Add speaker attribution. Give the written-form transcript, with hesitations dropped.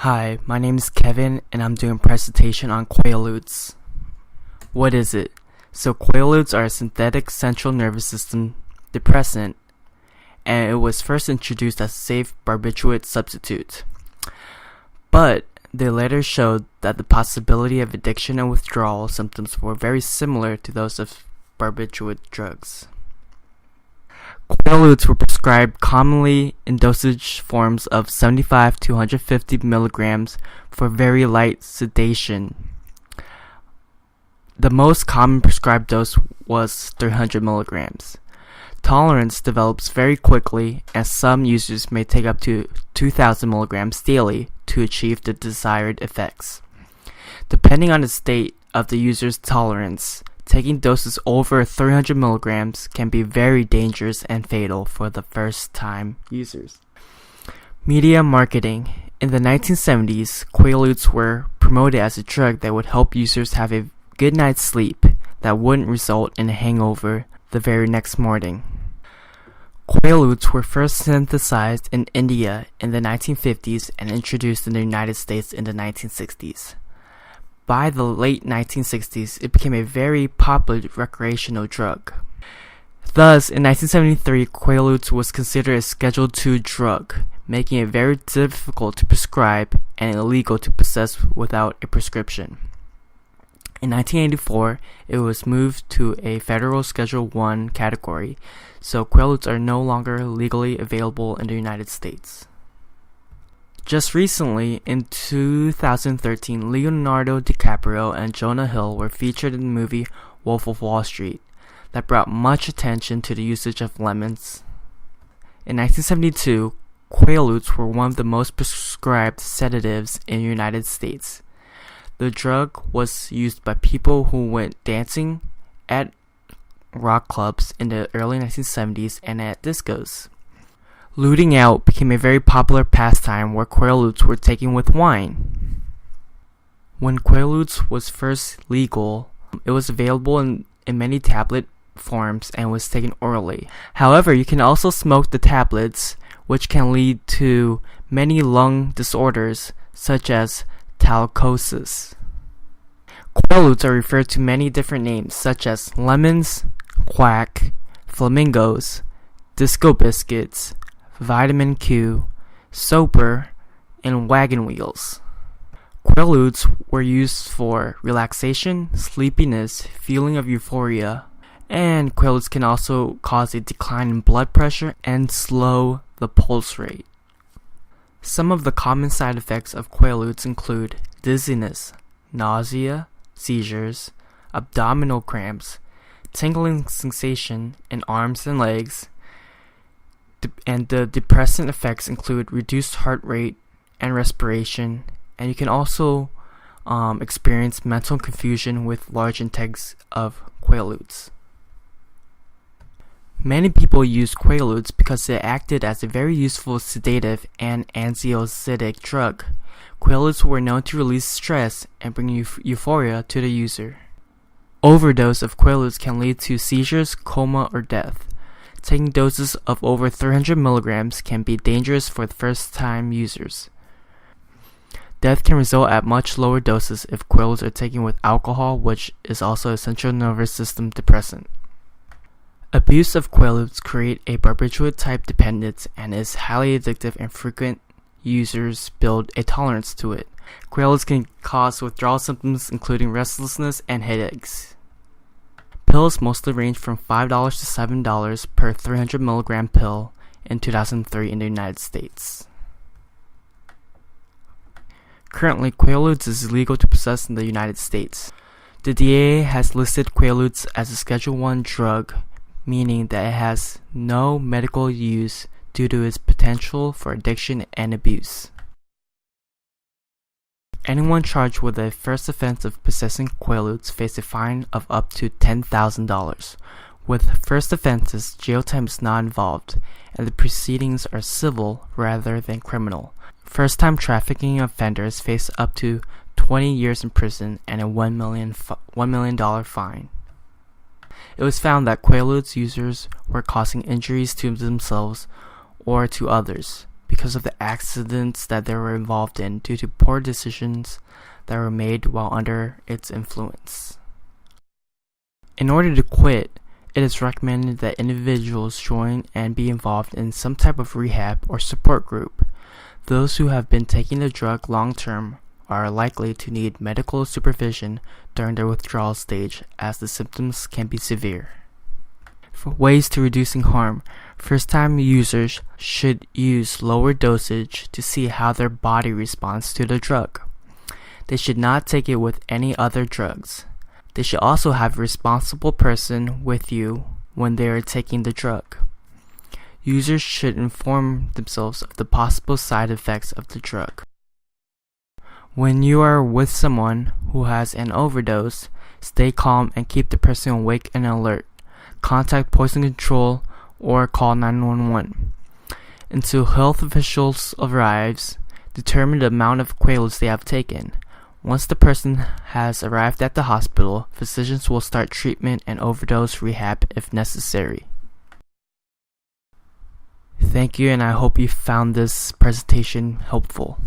Speaker 1: Hi, my name is Kevin and I'm doing a presentation on Quaaludes. What is it? So Quaaludes are a synthetic central nervous system depressant, and it was first introduced as a safe barbiturate substitute. But they later showed that the possibility of addiction and withdrawal symptoms were very similar to those of barbiturate drugs. Quaaludes were prescribed commonly in dosage forms of 75 to 150 milligrams for very light sedation. The most common prescribed dose was 300 milligrams. Tolerance develops very quickly, and some users may take up to 2,000 milligrams daily to achieve the desired effects. Depending on the state of the user's tolerance, taking doses over 300 milligrams can be very dangerous and fatal for the first-time users. Media marketing. In the 1970s, Quaaludes were promoted as a drug that would help users have a good night's sleep that wouldn't result in a hangover the very next morning. Quaaludes were first synthesized in India in the 1950s and introduced in the United States in the 1960s. By the late 1960s, it became a very popular recreational drug. Thus, in 1973, Quaaludes was considered a Schedule II drug, making it very difficult to prescribe and illegal to possess without a prescription. In 1984, it was moved to a federal Schedule I category, so Quaaludes are no longer legally available in the United States. Just recently, in 2013, Leonardo DiCaprio and Jonah Hill were featured in the movie Wolf of Wall Street that brought much attention to the usage of lemons. In 1972, Quaaludes were one of the most prescribed sedatives in the United States. The drug was used by people who went dancing at rock clubs in the early 1970s and at discos. Looting out became a very popular pastime where Quaaludes were taken with wine. When Quaaludes was first legal, it was available in many tablet forms and was taken orally. However, you can also smoke the tablets, which can lead to many lung disorders such as talcosis. Quaaludes are referred to many different names such as lemons, quack, flamingos, disco biscuits, vitamin Q, soper, and wagon wheels. Quaaludes were used for relaxation, sleepiness, feeling of euphoria, and Quaaludes can also cause a decline in blood pressure and slow the pulse rate. Some of the common side effects of Quaaludes include dizziness, nausea, seizures, abdominal cramps, tingling sensation in arms and legs, and the depressant effects include reduced heart rate and respiration, and you can also experience mental confusion with large intakes of Quaaludes. Many people use Quaaludes because it acted as a very useful sedative and anxiolytic drug. Quaaludes were known to release stress and bring euphoria to the user. Overdose of Quaaludes can lead to seizures, coma, or death. Taking doses of over 300 milligrams can be dangerous for first-time users. Death can result at much lower doses if Quaaludes are taken with alcohol, which is also a central nervous system depressant. Abuse of Quaaludes create a barbiturate-type dependence and is highly addictive, and frequent users build a tolerance to it. Quaaludes can cause withdrawal symptoms including restlessness and headaches. Pills mostly range from $5 to $7 per 300 milligram pill in 2003 in the United States. Currently, Quaaludes is illegal to possess in the United States. The DEA has listed Quaaludes as a Schedule I drug, meaning that it has no medical use due to its potential for addiction and abuse. Anyone charged with a first offense of possessing Quaaludes face a fine of up to $10,000. With first offenses, jail time is not involved, and the proceedings are civil rather than criminal. First-time trafficking offenders face up to 20 years in prison and a $1 million fine. It was found that Quaaludes users were causing injuries to themselves or to others. because of the accidents that they were involved in due to poor decisions that were made while under its influence. In order to quit, it is recommended that individuals join and be involved in some type of rehab or support group. Those who have been taking the drug long term are likely to need medical supervision during their withdrawal stage, as the symptoms can be severe. For ways to reducing harm, first-time users should use lower dosage to see how their body responds to the drug. They should not take it with any other drugs. They should also have a responsible person with you when they are taking the drug. Users should inform themselves of the possible side effects of the drug. When you are with someone who has an overdose, stay calm and keep the person awake and alert. Contact poison control or call 911. Until health officials arrives, determine the amount of Quaaludes they have taken. Once the person has arrived at the hospital, physicians will start treatment and overdose rehab if necessary. Thank you, and I hope you found this presentation helpful.